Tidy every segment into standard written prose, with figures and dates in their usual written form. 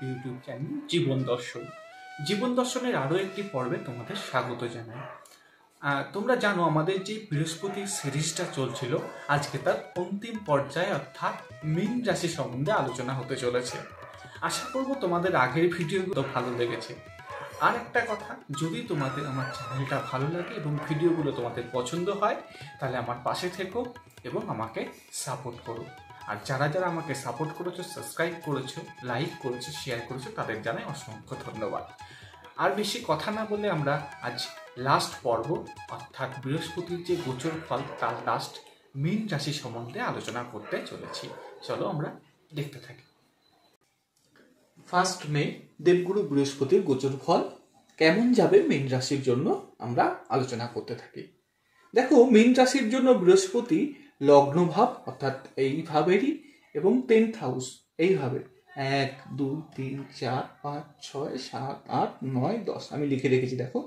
YouTube channel জীবন দর্শন। জীবন দর্শনের আরও একটি পর্বে তোমাদের স্বাগত জানাই। তোমরা জানো আমাদের যে বৃহস্পতি সিরিজটা চলছিল, আজকে তার অন্তিম পর্যায়ে অর্থাৎ মীন রাশি সম্বন্ধে আলোচনা হতে চলেছে। আশা করব তোমাদের আগের ভিডিওগুলো ভালো লেগেছে। আর একটা কথা, যদি তোমাদের আমার চ্যানেলটা ভালো লাগে এবং ভিডিওগুলো তোমাদের পছন্দ হয়, তাহলে আমার পাশে থেকো এবং আমাকে সাপোর্ট করো। আর যারা যারা আমাকে সাপোর্ট করেছো, সাবস্ক্রাইব করেছো, লাইক করেছো, শেয়ার করেছো, তাদের জানাই অসংখ্য ধন্যবাদ। আর বেশি কথা না বলে আমরা আজ লাস্ট পর্ব অর্থাৎ বৃহস্পতির যে গোচর ফল তার লাস্ট মীন রাশি সম্বন্ধে আলোচনা করতে চলেছি। চলো আমরা দেখতে থাকি। 1 মে দেবগুরু বৃহস্পতির গোচর ফল কেমন যাবে মীন রাশির জন্য আমরা আলোচনা করতে থাকি। দেখো, মীন রাশির জন্য বৃহস্পতি লগ্ন ভাব অর্থাৎ এইভাবেরই এবং 10th হাউস এইভাবে 1 2 3 4 5 6 7 8 9 10 আমি লিখে রেখেছি। দেখো,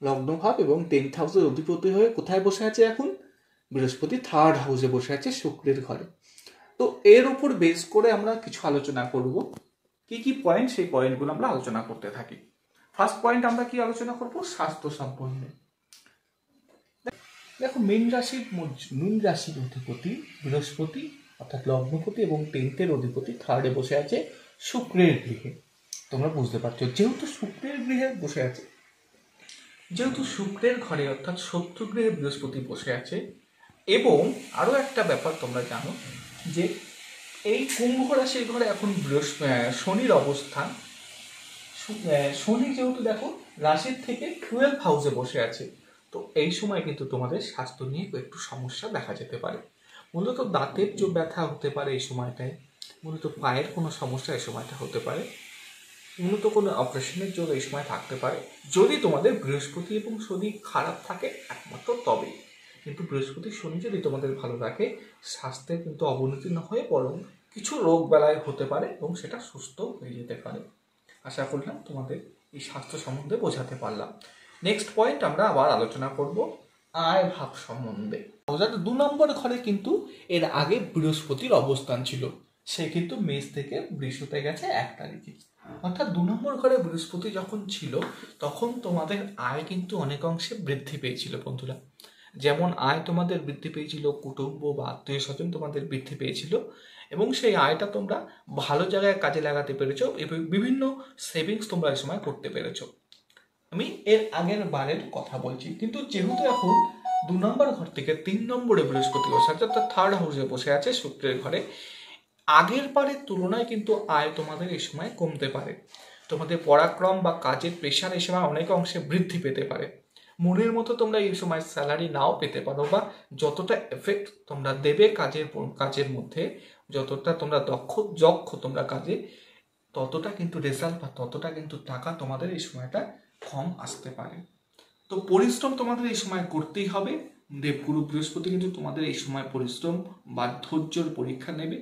লগ্ন ভাব এবং 10th হাউসের অধিপতি হয়ে কোথায় বসে আছে? এখন বৃহস্পতি 3rd হাউসে বসে আছে শুক্রের ঘরে। তো এর উপর বেস করে আমরা কিছু আলোচনা করব। কি কি পয়েন্ট, সেই পয়েন্টগুলো আমরা আলোচনা করতে থাকি। ফার্স্ট পয়েন্ট আমরা কি আলোচনা করব? স্বাস্থ্য সম্পর্কে। দেখো, মীন রাশির অধিপতি বৃহস্পতি অর্থাৎ লগ্নপতি এবং 10th অধিপতি 3rd বসে আছে শুক্রের গৃহে। তোমরা বুঝতে পারছো, যেহেতু শুক্রের গৃহে বসে আছে, যেহেতু শুক্রের ঘরে অর্থাৎ শত্রু গৃহে বৃহস্পতি বসে আছে, এবং আরো একটা ব্যাপার তোমরা জানো যে এই কুম্ভ রাশির ঘরে এখন শনির অবস্থান। শনি যেহেতু দেখো রাশির থেকে 12th হাউসে বসে আছে, তো এই সময় কিন্তু তোমাদের স্বাস্থ্য নিয়ে একটু সমস্যা দেখা যেতে পারে। মূলত দাঁতের যে ব্যথা হতে পারে এই সময়টায়, মূলত পায়ের কোনো সমস্যা এই সময়টা হতে পারে, মূলত কোনো অপারেশনের জন্য এই সময় থাকতে পারে, যদি তোমাদের বৃহস্পতি এবং শনি খারাপ থাকে একমাত্র তবেই। কিন্তু বৃহস্পতি শনি যদি তোমাদের ভালো রাখে, স্বাস্থ্যের কিন্তু অবনতি না হয়ে বরং কিছু রোগ বেলায় হতে পারে এবং সেটা সুস্থ হয়ে যেতে পারে। আশা করলাম তোমাদের এই স্বাস্থ্য সম্বন্ধে বোঝাতে পারলাম। নেক্সট পয়েন্ট আমরা আবার আলোচনা করব আয় ভাব সম্বন্ধে। 2 নম্বর ঘরে কিন্তু এর আগে বৃহস্পতির অবস্থান ছিল, সে কিন্তু মেষ থেকে বৃষতে গেছে 1 তারিখে। অর্থাৎ 2 নম্বর ঘরে বৃহস্পতি যখন ছিল তখন তোমাদের আয় কিন্তু অনেক অংশে বৃদ্ধি পেয়েছিল বন্ধুরা। যেমন আয় তোমাদের বৃদ্ধি পেয়েছিল, কুটুম্ব বা আত্মীয় স্বজন তোমাদের বৃদ্ধি পেয়েছিল, এবং সেই আয়টা তোমরা ভালো জায়গায় কাজে লাগাতে পেরেছো এবং বিভিন্ন সেভিংস তোমরা এই সময় করতে পেরেছো। আমি এর আগের বারের কথা বলছি। কিন্তু যেহেতু এখন 2 নম্বর ঘর থেকে 3 নম্বরে বৃহস্পতি বসে আছে অর্থাৎ 3rd হাউসে বসে আছে শুক্রের ঘরে, আগের বারের তুলনায় কিন্তু আয় তোমাদের এই সময় কমতে পারে। তোমাদের পরাক্রম বা কাজের প্রেশার এই সময় অনেক অংশে বৃদ্ধি পেতে পারে। মনের মতো তোমরা এই সময় স্যালারি নাও পেতে পারো, বা যতটা এফেক্ট তোমরা দেবে কাজের মধ্যে, যতটা তোমরা দক্ষ তোমরা কাজে, ততটা কিন্তু রেজাল্ট বা ততটা কিন্তু টাকা তোমাদের এই সময়টা কম আসতে পারে। তো পরিশ্রম তোমাদের এই সময় করতেই হবে। দেবগুরু বৃহস্পতি কিন্তু তোমাদের এই সময় পরিশ্রম বা ধৈর্যের পরীক্ষা নেবে।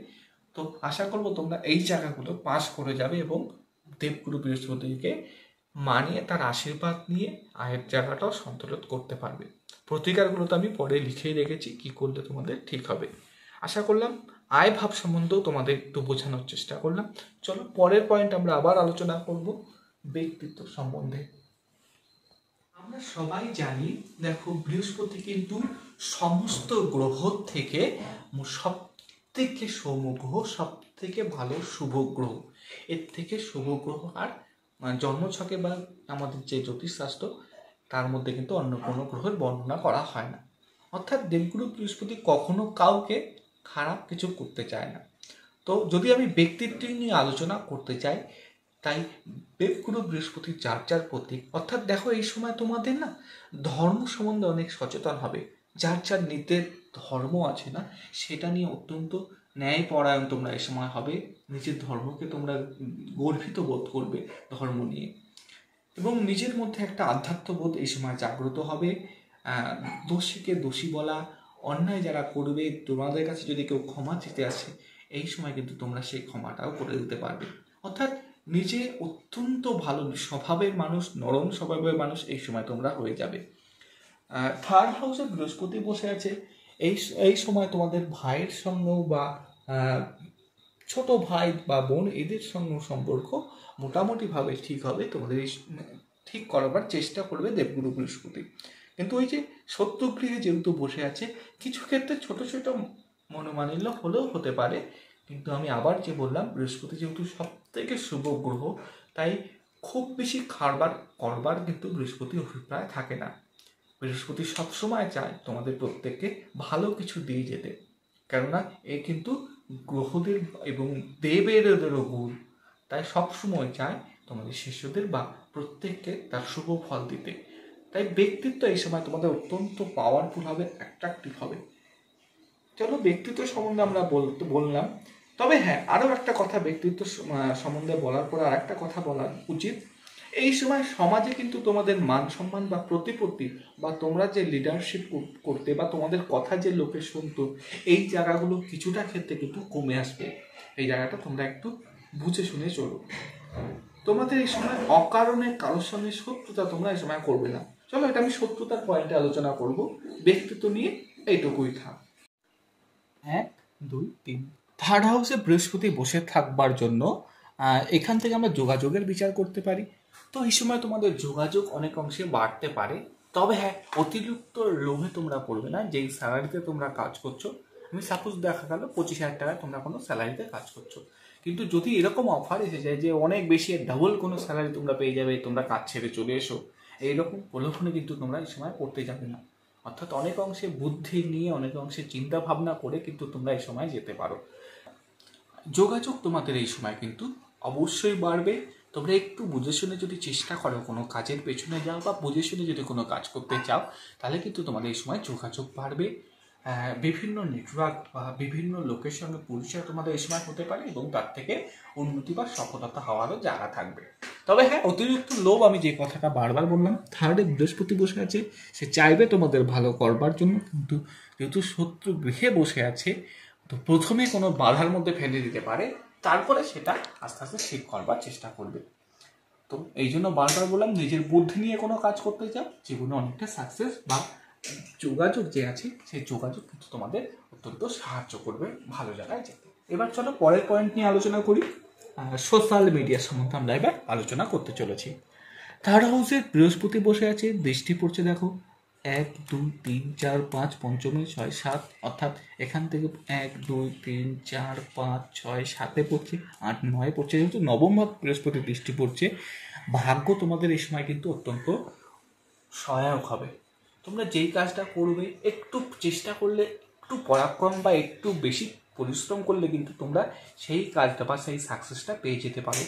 তো আশা করব তোমরা এই জায়গাগুলো পাস করে যাবে এবং দেবগুরু বৃহস্পতিকে মানিয়ে তার আশীর্বাদ নিয়ে আয়ের জায়গাটাও সন্তুলিত করতে পারবে। প্রতিকারগুলো তো আমি পরে লিখেই রেখেছি, কি করলে তোমাদের ঠিক হবে। আশা করলাম আয় ভাব সম্বন্ধেও তোমাদের একটু বোঝানোর চেষ্টা করলাম। চলো পরের পয়েন্ট আমরা আবার আলোচনা করব ব্যক্তিত্ব সম্বন্ধে। আমরা সবাই জানি, দেখো বৃহস্পতি কিন্তু সমস্ত গ্রহ থেকে সব থেকে সৌম্য গ্রহ, সব থেকে ভালো শুভ গ্রহ। এর থেকে শুভ গ্রহ আর জন্মছকে বা আমাদের যে জ্যোতিষশাস্ত্র তার মধ্যে কিন্তু অন্য কোনো গ্রহের বর্ণনা করা হয় না। অর্থাৎ দেবগুরু বৃহস্পতি কখনো কাউকে খারাপ কিছু করতে চায় না। তো যদি আমি ব্যক্তিত্ব নিয়ে আলোচনা করতে চাই, তাই দেবগুরু বৃহস্পতি যার প্রতীক। অর্থাৎ দেখো, এই সময় তোমাদের না ধর্ম সম্বন্ধে অনেক সচেতন হবে। যার নিজের ধর্ম আছে না, সেটা নিয়ে অত্যন্ত ন্যায়পরায়ণ তোমরা এই সময় হবে। নিজের ধর্মকে তোমরা গর্বিত বোধ করবে ধর্ম নিয়ে, এবং নিজের মধ্যে একটা আধ্যাত্মবোধ এই সময় জাগ্রত হবে। দোষীকে দোষী বলা, অন্যায় যারা করবে তোমাদের কাছে যদি কেউ ক্ষমা চেতে আসে, এই সময় কিন্তু তোমরা সেই ক্ষমাটাও করে দিতে পারবে। অর্থাৎ নিজে অত্যন্ত ভালো স্বভাবের মানুষ, নরম স্বভাবের মানুষ এই সময় তোমরা হয়ে যাবে। 3rd হাউসে বৃহস্পতি বসে আছে, এই সময় তোমাদের ভাইয়ের সঙ্গেও বা ছোট ভাই বা বোন এদের সঙ্গে সম্পর্ক মোটামুটিভাবে ঠিক হবে, তোমাদের এই ঠিক করবার চেষ্টা করবে দেবগুরু বৃহস্পতি। কিন্তু ওই যে শত্রুগৃহে যেহেতু বসে আছে, কিছু ক্ষেত্রে ছোট ছোট মনোমালিন্য হলেও হতে পারে। কিন্তু আমি আবার যে বললাম, বৃহস্পতি যেহেতু সব থেকে শুভ গ্রহ, তাই খুব বেশি খারবার করবার কিন্তু বৃহস্পতির অভিপ্রায় থাকে না। বৃহস্পতি সবসময় চায় তোমাদের প্রত্যেককে ভালো কিছু দিয়ে যেতে, কেননা এ কিন্তু গ্রহদের এবং দেবেরদেরও গুণ, তাই সবসময় চায় তোমাদের শিষ্যদের বা প্রত্যেককে তার শুভ ফল দিতে। তাই ব্যক্তিত্ব এই সময় তোমাদের অত্যন্ত পাওয়ারফুল হবে, অ্যাট্রাকটিভ হবে। চলো ব্যক্তিত্ব সম্বন্ধে আমরা বললাম। তবে হ্যাঁ, আরও একটা কথা ব্যক্তিত্ব সম্বন্ধে বলার পর আর একটা কথা বলা উচিত। এই সময় সমাজে কিন্তু তোমাদের মান সম্মান বা প্রতিপত্তি বা তোমরা যে লিডারশিপ করতে বা তোমাদের কথা যে লোকে শুনতো, এই জায়গাগুলো কিছুটা ক্ষেত্রে কিন্তু কমে আসবে। এই জায়গাটা তোমরা একটু বুঝে শুনে চলো। তোমাদের এই সময় অকারণে কারোর সঙ্গে শত্রুতা তোমরা এই সময় করবে না। চলো, এটা আমি শত্রুতার পয়েন্টে আলোচনা করব, ব্যক্তিত্ব নিয়ে এইটুকুই থাক। 1, 2, 3 থার্ড হাউসে বৃহস্পতি বসে থাকবার জন্য এখান থেকে আমরা যোগাযোগের বিচার করতে পারি। তো এই সময় তোমাদের যোগাযোগ অনেক অংশে বাড়তে পারে। তবে হ্যাঁ, অতিরিক্ত লোভে তোমরা পড়বে না। যেই স্যালারিতে তোমরা কাজ করছো, আমি সাপোজ দেখা গেল 25,000 টাকায় তোমরা কোনো স্যালারিতে কাজ করছো, কিন্তু যদি এরকম অফার এসে যায় যে অনেক বেশি ডাবল কোনো স্যালারি তোমরা পেয়ে যাবে, তোমরা কাজ ছেড়ে চলে এসো, এইরকম প্রলোভনে কিন্তু তোমরা এই সময় করতে যাবে না। অর্থাৎ অনেক অংশে বুদ্ধি নিয়ে, অনেক অংশে চিন্তা ভাবনা করে কিন্তু তোমরা এই সময় যেতে পারো। যোগাযোগ তোমাদের এই সময় কিন্তু অবশ্যই বাড়বে। তোমরা একটু বুঝে শুনে যদি চেষ্টা করো, কোনো কাজের পেছনে যাও বা বুঝে শুনে যদি কোনো কাজ করতে চাও, তাহলে কিন্তু তোমাদের এই সময় যোগাযোগ বাড়বে। বিভিন্ন নেটওয়ার্ক বা বিভিন্ন লোকের সঙ্গে পরিচয় তোমাদের এই সময় হতে পারে এবং তার থেকে উন্নতি বা সফলতা হওয়ারও জায়গা থাকবে। তবে হ্যাঁ, অতিরিক্ত লোভ, আমি যে কথাটা বারবার বললাম, থার্ডে বৃহস্পতি বসে আছে, সে চাইবে তোমাদের ভালো করবার জন্য, কিন্তু যেহেতু শত্রু গৃহে বসে আছে, তো প্রথমে কোনো বাধার মধ্যে ফেলে দিতে পারে, তারপরে সেটা আস্তে আস্তে ঠিক করবার চেষ্টা করবে। তো এই জন্য বারবার বললাম, নিজের বুদ্ধি নিয়ে কোনো কাজ করতে চাও, জীবনে অনেকটা সাকসেস বা যোগাযোগ যে আছে, সেই যোগাযোগ কিন্তু তোমাদের অত্যন্ত সাহায্য করবে ভালো জায়গায় যেতে। এবার চলো পরের পয়েন্ট নিয়ে আলোচনা করি। সোশ্যাল মিডিয়া সম্বন্ধে আমরা এবার আলোচনা করতে চলেছি। থার্ড হাউসে বৃহস্পতি বসে আছে, দৃষ্টি পড়ছে দেখো 1, 2, 3, 4, 5 পঞ্চমে 6, 7, অর্থাৎ এখান থেকে 1, 2, 3, 4, 5, 6, 7-এ পড়ছে, 8, 9 পড়ছে। যেহেতু নবম ভাব বৃহস্পতি দৃষ্টি পড়ছে, ভাগ্য তোমাদের এই সময় কিন্তু অত্যন্ত সহায়ক হবে। তোমরা যেই কাজটা করবে, একটু চেষ্টা করলে, একটু পরাক্রম বা একটু বেশি পরিশ্রম করলে কিন্তু তোমরা সেই কাজটা বা সেই সাকসেসটা পেয়ে যেতে পারো।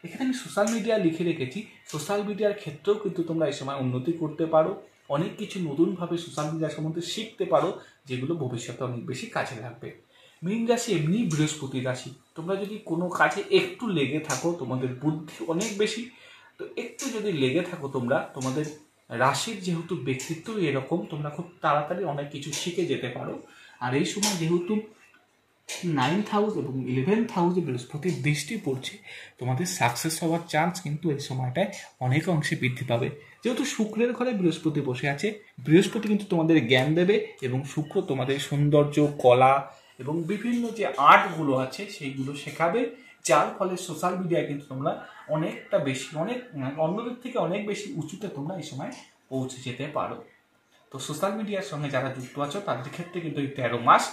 এখানে আমি সোশ্যাল মিডিয়া লিখে রেখেছি, সোশ্যাল মিডিয়ার ক্ষেত্রেও কিন্তু তোমরা এই সময় উন্নতি করতে পারো। অনেক কিছু নতুনভাবে সোশ্যাল মিডিয়া সম্বন্ধে শিখতে পারো, যেগুলো ভবিষ্যতে অনেক বেশি কাজে লাগবে। মীন রাশি এমনি বৃহস্পতি রাশি, তোমরা যদি কোনো কাজে একটু লেগে থাকো, তোমাদের বুদ্ধি অনেক বেশি, তো একটু যদি লেগে থাকো তোমরা, তোমাদের রাশির যেহেতু ব্যক্তিত্ব এরকম, তোমরা খুব তাড়াতাড়ি অনেক কিছু শিখে যেতে পারো। আর এই সময় যেহেতু 9th হাউস এবং 11th হাউসে বৃহস্পতির দৃষ্টি পড়ছে, তোমাদের সাকসেস হওয়ার চান্স কিন্তু এই সময়টায় অনেক অংশে বৃদ্ধি পাবে। যেহেতু শুক্রের ঘরে বৃহস্পতি বসে আছে, বৃহস্পতি কিন্তু তোমাদের জ্ঞান দেবে এবং শুক্র তোমাদের সৌন্দর্য, কলা এবং বিভিন্ন যে আর্টগুলো আছে সেইগুলো শেখাবে, যার ফলে সোশ্যাল মিডিয়ায় কিন্তু তোমরা অনেকটা বেশি, অন্যদের থেকে অনেক বেশি উঁচুতে তোমরা এই সময় পৌঁছে যেতে পারো। তো সোশ্যাল মিডিয়ার সঙ্গে যারা যুক্ত আছো, তাদের ক্ষেত্রে কিন্তু এই 13 মাস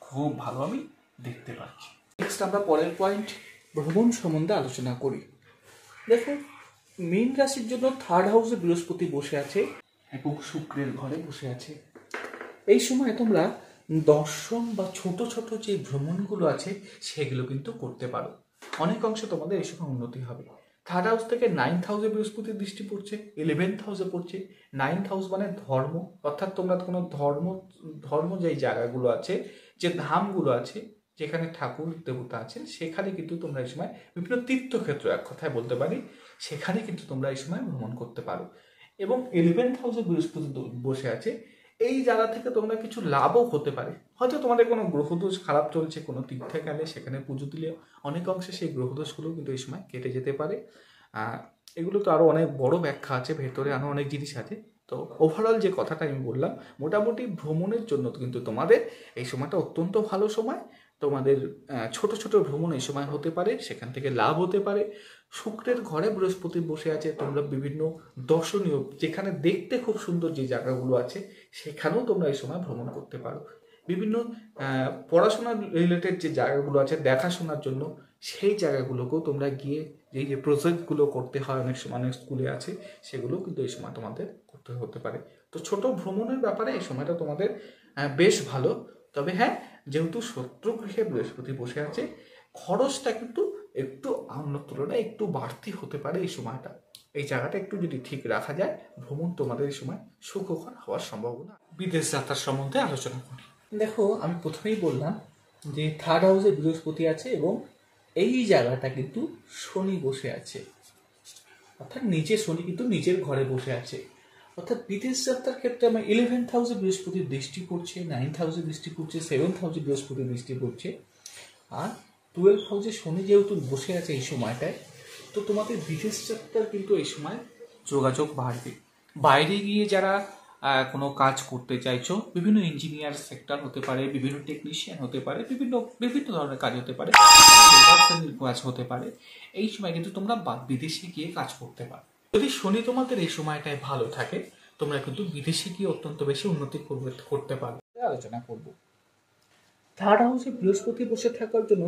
খুব ভালো আমি দেখতে পাচ্ছি। নেক্সট আমরা পরের পয়েন্ট ভ্রমণ সম্বন্ধে আলোচনা করি। দেখো, মীন রাশির জন্য থার্ড হাউসে বৃহস্পতি বসে আছে এবং শুক্রের ঘরে বসে আছে। এই সময় তোমরা দর্শন বা ছোট ছোট যে ভ্রমণগুলো আছে সেগুলো কিন্তু করতে পারো, অনেক অংশে তোমাদের এই সময় উন্নতি হবে। থার্ড হাউস থেকে 9th হাউসে বৃহস্পতির দৃষ্টি পড়ছে, 11th হাউসে পড়ছে। 9th হাউস মানে ধর্ম, অর্থাৎ তোমরা কোনো ধর্ম যেই জায়গাগুলো আছে, যে ধামগুলো আছে, যেখানে ঠাকুর দেবতা আছেন, সেখানে কিন্তু তোমরা এই সময় বিভিন্ন তীর্থক্ষেত্র, এক কথায় বলতে পারি, সেখানে কিন্তু তোমরা এই সময় ভ্রমণ করতে পারো। এবং 11th হাউসে বৃহস্পতি বসে আছে, এই জায়গা থেকে তোমরা কিছু লাভও হতে পারে। হয়তো তোমাদের কোনো গ্রহদোষ খারাপ চলছে, কোনো তীর্থে গেলে সেখানে পুজো দিলে অনেক অংশে সেই গ্রহদোষগুলো কিন্তু এই সময় কেটে যেতে পারে। এগুলো তো আরও অনেক বড় ব্যাখ্যা আছে, ভেতরে আরও অনেক জিনিস আছে। তো ওভারঅল যে কথাটা আমি বললাম, মোটামুটি ভ্রমণের জন্য কিন্তু তোমাদের এই সময়টা অত্যন্ত ভালো সময়। তোমাদের ছোট ছোট ভ্রমণ এই সময় হতে পারে, সেখান থেকে লাভ হতে পারে। শুক্রের ঘরে বৃহস্পতি বসে আছে, তোমরা বিভিন্ন দর্শনীয় যেখানে দেখতে খুব সুন্দর যে জায়গাগুলো আছে সেখানেও তোমরা এই সময় ভ্রমণ করতে পারো। বিভিন্ন পড়াশোনা রিলেটেড যে জায়গাগুলো আছে দেখাশোনার জন্য সেই জায়গাগুলোকেও তোমরা গিয়ে এই যে প্রজেক্টগুলো করতে হয় অনেক সময় অনেক স্কুলে আছে, সেগুলো কিন্তু এই সময় তোমাদের করতে হতে পারে। তো ছোট ভ্রমণের ব্যাপারে এই সময়টা তোমাদের বেশ ভালো। তবে হ্যাঁ, যেহেতু শত্রুগৃহে বৃহস্পতি বসে আছে, খরচটা কিন্তু একটু অন্য তুলনায় একটু বাড়তি হতে পারে এই সময়টা। এই জায়গাটা একটু যদি ঠিক রাখা যায়, ভ্রমণ তোমাদের এই সময় সুখকর হওয়ার সম্ভাবনা। বিদেশ যাত্রার সম্বন্ধে আলোচনা করি। দেখো, আমি প্রথমেই বললাম যে থার্ড হাউসে বৃহস্পতি আছে এবং এই জায়গাটা কিন্তু শনি বসে আছে, অর্থাৎ নিজে শনি কিন্তু নিজের ঘরে বসে আছে। অর্থাৎ বিদেশ যাত্রার ক্ষেত্রে আমার 11th হাউসে বৃহস্পতির দৃষ্টি পড়ছে, 9th হাউসে দৃষ্টি পড়ছে, 7th হাউসে বৃহস্পতির দৃষ্টি পড়ছে, আর 12th হাউসে শনি যেহেতু বসে আছে এই সময়টায়, তো তোমাদের বিদেশ যাত্রার কিন্তু এই সময় যোগাযোগ বাড়বে। বাইরে গিয়ে যারা কোনো কাজ করতে চাইছো, বিভিন্ন ইঞ্জিনিয়ার সেক্টর হতে পারে, বিভিন্ন টেকনিশিয়ান হতে পারে, বিভিন্ন বিভিন্ন ধরনের কাজ হতে পারে, কাজ হতে পারে, এই সময় কিন্তু তোমরা বিদেশে গিয়ে কাজ করতে পারো। যদি শনি তোমাদের এই সময়টায় ভালো থাকে, তোমরা কিন্তু বিদেশে গিয়ে অত্যন্ত বেশি উন্নতি করতে পারবে। আলোচনা করব থার্ড হাউসে বৃহস্পতি বসে থাকার জন্য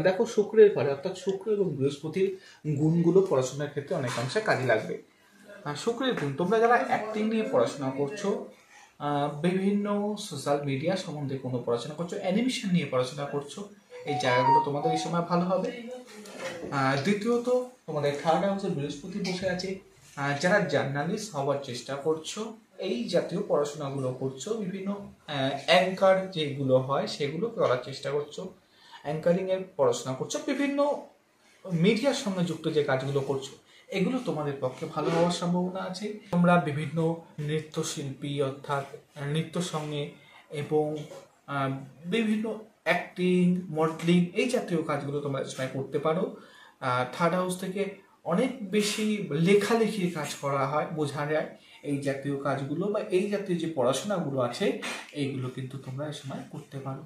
দেখো শুক্রের ঘরে, অর্থাৎ শুক্র এবং বৃহস্পতির গুণগুলো পড়াশোনার ক্ষেত্রে অনেকাংশে কাজে লাগবে। শুক্রের গুণ, তোমরা যারা অ্যাক্টিং নিয়ে পড়াশোনা করছো, বিভিন্ন সোশ্যাল মিডিয়া সম্বন্ধে কোনো পড়াশোনা করছো, অ্যানিমেশন নিয়ে পড়াশোনা করছো, এই জায়গাগুলো তোমাদের এই সময় ভালো হবে। দ্বিতীয়ত, তোমাদের থার্ড হাউসে বৃহস্পতি বসে আছে, যারা জার্নালিস্ট হওয়ার চেষ্টা করছো, এই জাতীয় পড়াশোনাগুলো করছো, বিভিন্ন অ্যাঙ্কার যেগুলো হয় সেগুলো করার চেষ্টা করছো, অ্যাঙ্কারিংয়ের পড়াশোনা করছো, বিভিন্ন মিডিয়ার সঙ্গে যুক্ত যে কাজগুলো করছো, এগুলো তোমাদের পক্ষে ভালো হওয়ার সম্ভাবনা আছে। তোমরা বিভিন্ন নৃত্যশিল্পী অর্থাৎ নৃত্য সঙ্গে এবং বিভিন্ন অ্যাক্টিং, মডেলিং, এই জাতীয় কাজগুলো তোমরা সময় করতে পারো। থার্ড হাউস থেকে অনেক বেশি লেখালেখির কাজ করা হয়, বোঝা যায় এই জাতীয় কাজগুলো বা এই জাতীয় যে পড়াশোনাগুলো আছে এইগুলো কিন্তু তোমরা এই সময় করতে পারো।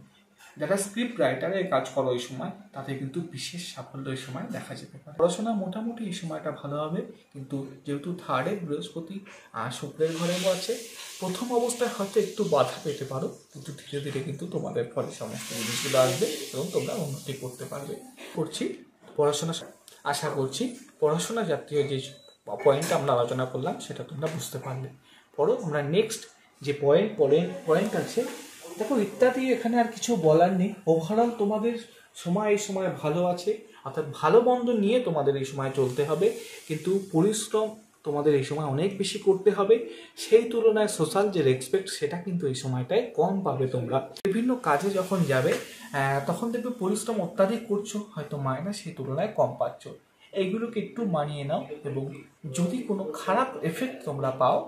যারা স্ক্রিপ্ট রাইটারের কাজ করো এই সময়, তাতে কিন্তু বিশেষ সাফল্য এই সময় দেখা যেতে পারে। পড়াশোনা মোটামুটি এই সময়টা ভালো হবে, কিন্তু যেহেতু থার্ডে বৃহস্পতি শুক্রের ঘরেও আছে, প্রথম অবস্থায় হয়তো একটু বাধা পেতে পারো, কিন্তু ধীরে ধীরে কিন্তু তোমাদের ফলে সমস্ত জিনিসগুলো আসবে এবং তোমরা উন্নতি করতে পারবে। পড়াশোনা আশা করছি পড়াশোনা জাতীয় যে পয়েন্ট আমরা আলোচনা করলাম সেটা তোমরা বুঝতে পারলে। পরও আমরা নেক্সট যে পয়েন্ট আছে, দেখো ইত্যাদি, এখানে আর কিছু বলার নেই। ওভারঅল তোমাদের সময় এই সময় ভালো আছে, অর্থাৎ ভালো মন্দ নিয়ে তোমাদের এই সময় চলতে হবে, কিন্তু পরিশ্রম তোমাদের এই সময় অনেক বেশি করতে হবে। সেই তুলনায় সোশ্যাল যে রেসপেক্ট সেটা কিন্তু এই সময়টায় কম পাবে। তোমরা বিভিন্ন কাজে যখন যাবে তখন দেখবে পরিশ্রম অত্যাধিক করছো, হয়তো মায়না সেই তুলনায় কম পাচ্ছ। এইগুলোকে একটু মানিয়ে নাও, এবং যদি কোনো খারাপ এফেক্ট তোমরা পাও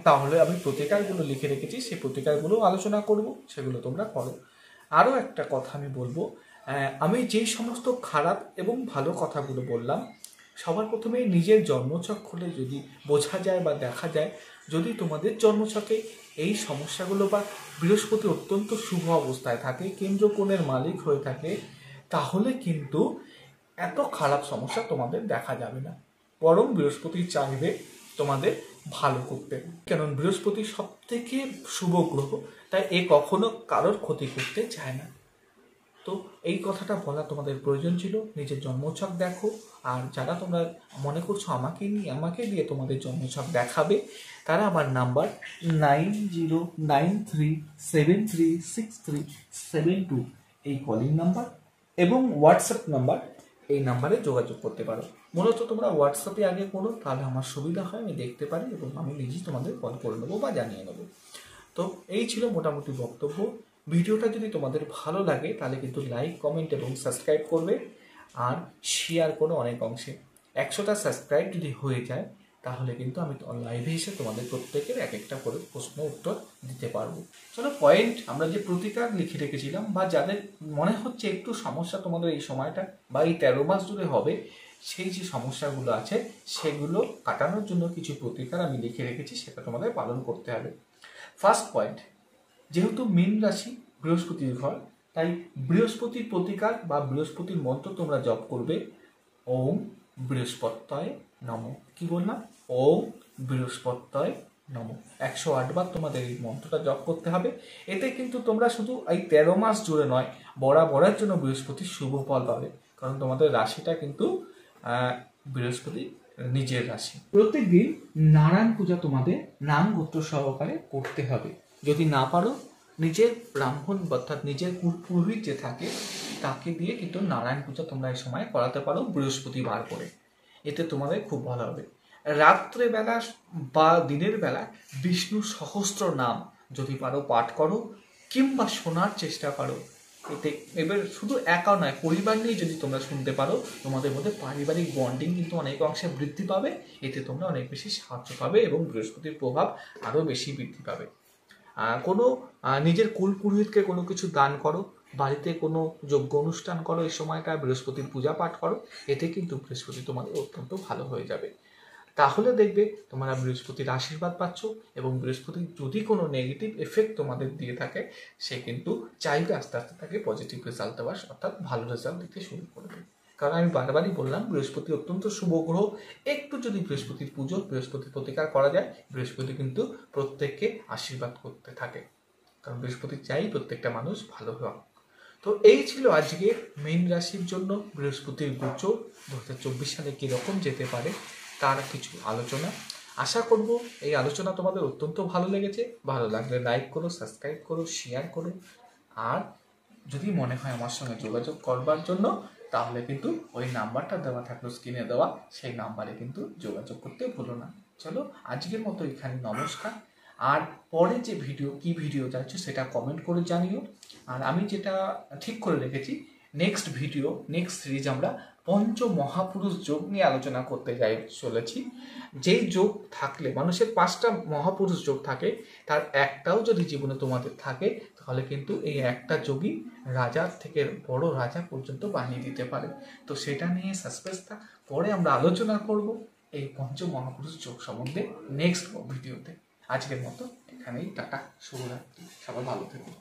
তাহলে আমি প্রতিকারগুলো লিখে রেখেছি, সেই প্রতিকারগুলো আলোচনা করব, সেগুলো তোমরা করো। আরও একটা কথা আমি বলবো, আমি যেই সমস্ত খারাপ এবং ভালো কথাগুলো বললাম, সবার প্রথমে নিজের জন্মছক খুলে যদি বোঝা যায় বা দেখা যায়, যদি তোমাদের জন্মছকে এই সমস্যাগুলো বা বৃহস্পতি অত্যন্ত শুভ অবস্থায় থাকে, কেন্দ্রকোণের মালিক হয়ে থাকে, তাহলে কিন্তু এত খারাপ সমস্যা তোমাদের দেখা যাবে না। বরং বৃহস্পতি চাইবে তোমাদের ভালো করতে, কারণ বৃহস্পতি সব থেকে শুভ গ্রহ, তাই এ কখনো কারোর ক্ষতি করতে চায় না। তো এই কথাটা বলা তোমাদের প্রয়োজন ছিল। নিজের জন্মছক দেখো, আর যারা তোমরা মনে করছো আমাকে দিয়ে তোমাদের জন্মছক দেখাবে, তারা আমার নাম্বার 9093736372 এই কলিং নাম্বার এবং হোয়াটসঅ্যাপ নাম্বার, এই নাম্বারে যোগাযোগ করতে পারো। মূলত তোমরা হোয়াটসঅ্যাপে আগে করো, তাহলে আমার সুবিধা হয়, আমি দেখতে পারি এবং আমি নিজেই তোমাদের কল করে নেবো বা জানিয়ে নেবো। তো এই ছিল মোটামুটি বক্তব্য। ভিডিওটা যদি তোমাদের ভালো লাগে তাহলে কিন্তু লাইক, কমেন্ট এবং সাবস্ক্রাইব করবে, আর শেয়ার করো অনেক অংশে। 100টা সাবস্ক্রাইব যদি হয়ে যায় তাহলে কিন্তু আমি লাইভে এসে তোমাদের প্রত্যেকের এক একটা করে প্রশ্ন উত্তর দিতে পারবো। চলো, পয়েন্ট আমরা যে প্রতিকার লিখে রেখেছিলাম, বা যাদের মনে হচ্ছে একটু সমস্যা তোমাদের এই সময়টা বা এই 13 মাস জুড়ে হবে, সেই যে সমস্যাগুলো আছে সেগুলো কাটানোর জন্য কিছু প্রতিকার আমি লিখে রেখেছি, সেটা তোমাদের পালন করতে হবে। ফার্স্ট পয়েন্ট, যেহেতু মীন রাশি বৃহস্পতির ঘর, তাই বৃহস্পতির প্রতিকার বা বৃহস্পতির মন্ত্র তোমরা জপ করবে ওম বৃহস্পত্যয় নমঃ। কি বললাম? ওম বৃহস্পত্যয় নমঃ। 108 বার তোমাদের এই মন্ত্রটা জপ করতে হবে। এতে কিন্তু তোমরা শুধু এই 13 মাস জুড়ে নয়, বরাবরের জন্য বৃহস্পতির শুভ ফল পাবে, কারণ তোমাদের রাশিটা কিন্তু বৃহস্পতি নিজের রাশি। প্রত্যেকদিন নারায়ণ পূজা তোমাদের নাম গোত্র সহকারে করতে হবে। যদি না পারো, নিজের ব্রাহ্মণ অর্থাৎ নিজের পুরোহিত যে থাকে তাকে দিয়ে কিন্তু নারায়ণ পূজা তোমরা এই সময় করাতে পারো বৃহস্পতিবার করে। এতে তোমাদের খুব ভালো হবে। রাত্রেবেলা বা দিনের বেলা বিষ্ণু সহস্র নাম যদি পারো পাঠ করো কিংবা শোনার চেষ্টা করো। এতে এবার শুধু একা নয়, পরিবার নিয়ে যদি তোমরা শুনতে পারো, তোমাদের মধ্যে পারিবারিক বন্ডিং কিন্তু অনেক অংশে বৃদ্ধি পাবে। এতে তোমরা অনেক বেশি সাহায্য পাবে এবং বৃহস্পতির প্রভাব আরও বেশি বৃদ্ধি পাবে। কোনো নিজের কুল পুরোহিতকে কোনো কিছু দান করো, বাড়িতে কোনো যজ্ঞ অনুষ্ঠান করো, এই সময়টা বৃহস্পতির পূজা পাঠ করো। এতে কিন্তু বৃহস্পতি তোমাদের অত্যন্ত ভালো হয়ে যাবে। তাহলে দেখবে তোমরা বৃহস্পতির আশীর্বাদ পাচ্ছ এবং বৃহস্পতি যদি কোনো নেগেটিভ এফেক্ট তোমাদের দিয়ে থাকে, সে কিন্তু চাইবে আস্তে আস্তে তাকে পজিটিভ রেজাল্ট দেওয়ার, অর্থাৎ ভালো রেজাল্ট দিতে শুরু করবে। কারণ আমি বারবারই বললাম বৃহস্পতি অত্যন্ত শুভ গ্রহ। একটু যদি বৃহস্পতির পুজো, বৃহস্পতির প্রতিকার করা যায়, বৃহস্পতি কিন্তু প্রত্যেককে আশীর্বাদ করতে থাকে, কারণ বৃহস্পতি চাই প্রত্যেকটা মানুষ ভালো হোক। তো এই ছিল আজকে মীন রাশির জন্য বৃহস্পতির গোচর 2024 সালে কীরকম যেতে পারে তার কিছু আলোচনা। আশা করব এই আলোচনা তোমাদের অত্যন্ত ভালো লেগেছে। ভালো লাগলে লাইক করো, সাবস্ক্রাইব করো, শেয়ার করো। আর যদি মনে হয় আমার সঙ্গে যোগাযোগ করবার জন্য, তাহলে কিন্তু ওই নাম্বারটা দেওয়া থাকলো স্ক্রিনে দেওয়া, সেই নাম্বারে কিন্তু যোগাযোগ করতে ভুলো না। চলো আজকের মতো এখানে নমস্কার। আর পরে যে কি ভিডিও যাচ্ছে সেটা কমেন্ট করে জানিও। আর আমি যেটা ঠিক করে রেখেছি, নেক্সট সিরিজ আমরা পঞ্চ মহাপুরুষ যোগ নিয়ে আলোচনা করতে চলেছি। যেই যোগ থাকলে মানুষের 5টা মহাপুরুষ যোগ থাকে, তার একটাও যদি জীবনে তোমাদের থাকে, তাহলে কিন্তু এই একটা যোগই রাজার থেকে বড় রাজা পর্যন্ত বানিয়ে দিতে পারে। তো সেটা নিয়ে সাসপেন্স থাক, পরে আমরা আলোচনা করব এই পঞ্চ মহাপুরুষ যোগ সম্বন্ধে নেক্সট ভিডিওতে। আজকের মতো এখানেই টাটা, শুভরাত্রি, সবাই ভালো থেকো।